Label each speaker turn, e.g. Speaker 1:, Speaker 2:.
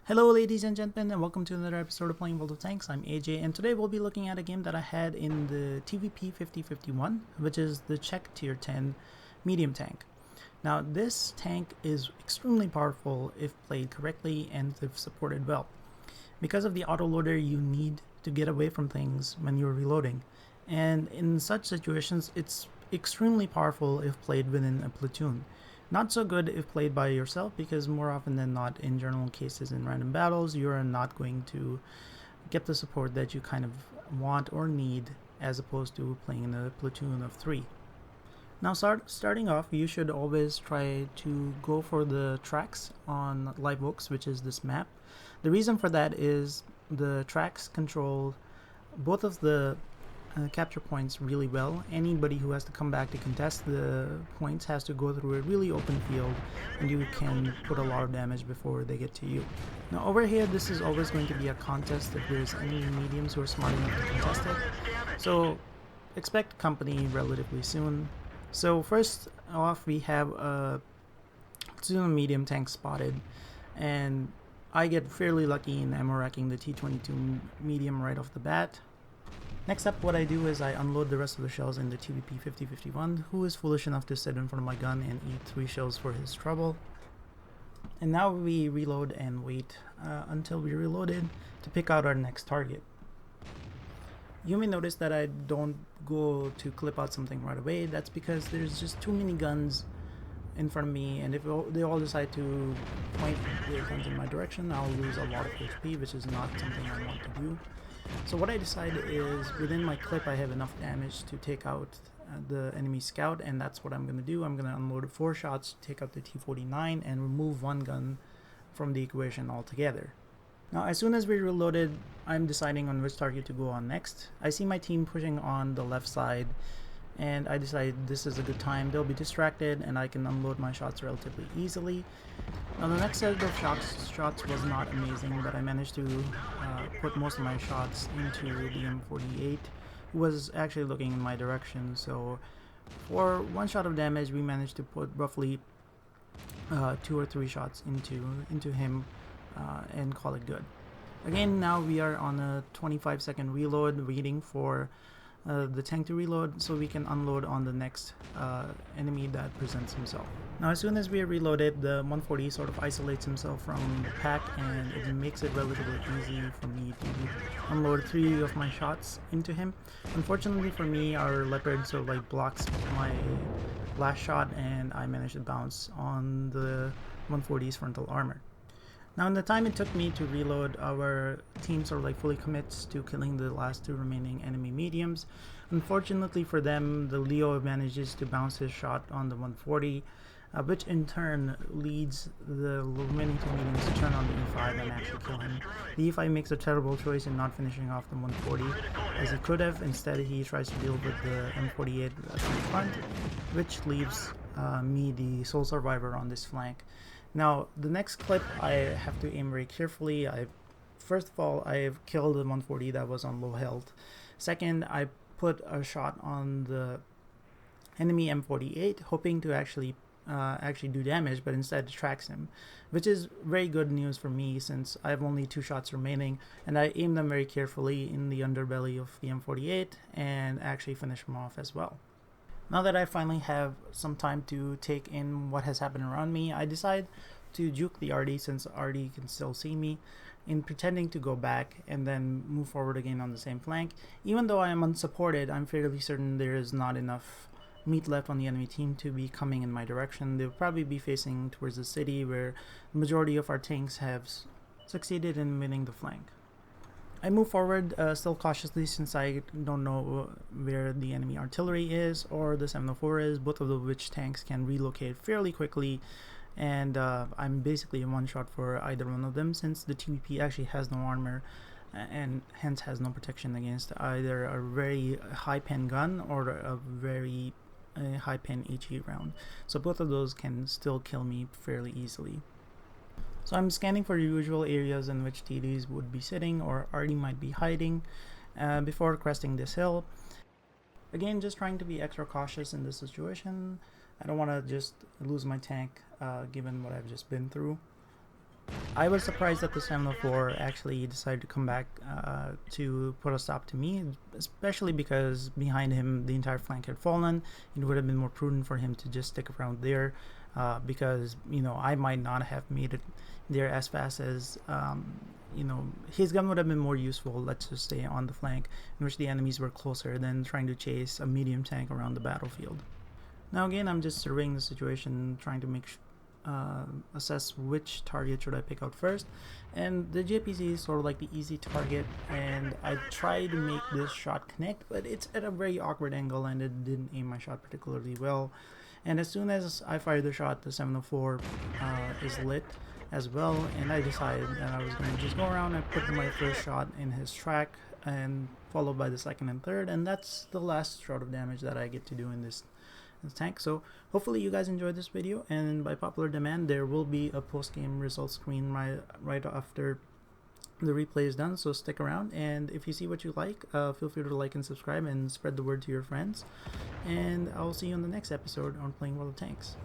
Speaker 1: Hello ladies and gentlemen, and welcome to another episode of Playing World of Tanks. I'm AJ, and today we'll be looking at a game that I had in the TVP 5051, which is the Czech Tier 10 medium tank. Now this tank is extremely powerful if played correctly and if supported well. Because of the autoloader, you need to get away from things when you're reloading, and in such situations it's extremely powerful if played within a platoon. Not so good if played by yourself, because more often than not in general cases in random battles you are not going to get the support that you kind of want or need, as opposed to playing in a platoon of 3. Now starting off, you should always try to go for the tracks on Live Oaks, which is this map. The reason for that is the tracks control both of the capture points really well. Anybody who has to come back to contest the points has to go through a really open field, and you can put a lot of damage before they get to you. Now over here, this is always going to be a contest if there's any mediums who are smart enough to contest it, so expect company relatively soon. So first off, we have a Tsuna medium tank spotted, and I get fairly lucky in ammo racking the T22 medium right off the bat. Next up, what I do is I unload the rest of the shells in the TVP 5051, who is foolish enough to sit in front of my gun and eat 3 shells for his trouble. And now we reload and wait until we're reloaded to pick out our next target. You may notice that I don't go to clip out something right away. That's because there's just too many guns in front of me, and if they all decide to point their guns in my direction, I'll lose a lot of HP, which is not something I want to do. So what I decide is, within my clip I have enough damage to take out the enemy scout, and that's what I'm going to do. I'm going to unload 4 shots to take out the T49 and remove 1 gun from the equation altogether. Now as soon as we're reloaded, I'm deciding on which target to go on next. I see my team pushing on the left side, and I decide this is a good time. They'll be distracted and I can unload my shots relatively easily. Now the next set of shots was not amazing, but I managed to put most of my shots into the M48, who was actually looking in my direction. So for 1 shot of damage, we managed to put roughly 2 or 3 shots into him and call it good. Again, now we are on a 25-second reload, waiting for the tank to reload so we can unload on the next enemy that presents himself. Now as soon as we are reloaded, the 140 sort of isolates himself from the pack, and it makes it relatively easy for me to unload 3 of my shots into him. Unfortunately for me, our leopard sort of like blocks my last shot, and I managed to bounce on the 140's frontal armor. Now in the time it took me to reload, our team sort of like fully commits to killing the last 2 remaining enemy mediums. Unfortunately for them, the Leo manages to bounce his shot on the 140, which in turn leads the remaining 2 mediums to turn on the E5 and actually kill him. The E5 makes a terrible choice in not finishing off the 140 as he could have. Instead he tries to deal with the M48 from the front, which leaves me the sole survivor on this flank. Now the next clip, I have to aim very carefully. First of all, I've killed the 140 that was on low health. Second, I put a shot on the enemy M48, hoping to actually do damage, but instead it tracks him, which is very good news for me since I have only 2 shots remaining, and I aim them very carefully in the underbelly of the M48 and actually finish him off as well. Now that I finally have some time to take in what has happened around me, I decide to juke the RD, since RD can still see me, in pretending to go back and then move forward again on the same flank. Even though I am unsupported, I'm fairly certain there is not enough meat left on the enemy team to be coming in my direction. They'll probably be facing towards the city, where the majority of our tanks have succeeded in winning the flank. I move forward still cautiously, since I don't know where the enemy artillery is or the 704 is, both of which tanks can relocate fairly quickly, and I'm basically a 1 shot for either one of them, since the TVP actually has no armor and hence has no protection against either a very high pen gun or a very high pen HE round. So both of those can still kill me fairly easily. So I'm scanning for usual areas in which TDs would be sitting or RD might be hiding before cresting this hill. Again, just trying to be extra cautious in this situation. I don't want to just lose my tank given what I've just been through. I was surprised that the 704 actually decided to come back to put a stop to me, especially because behind him the entire flank had fallen. It would have been more prudent for him to just stick around there, because I might not have made it there as fast as his gun would have been more useful, let's just say, on the flank in which the enemies were closer than trying to chase a medium tank around the battlefield. Now again, I'm just surveying the situation, trying to assess which target should I pick out first, and the JPC is sort of like the easy target, and I try to make this shot connect, but it's at a very awkward angle and it didn't aim my shot particularly well. And as soon as I fire the shot, the 704 is lit as well, and I decided that I was going to just go around and put my first shot in his track, and followed by the second and third, and that's the last shot of damage that I get to do in this tank. So hopefully you guys enjoyed this video, and by popular demand there will be a post-game results screen right after the replay is done, so stick around, and if you see what you like, feel free to like and subscribe and spread the word to your friends, and I'll see you in the next episode on Playing World of Tanks.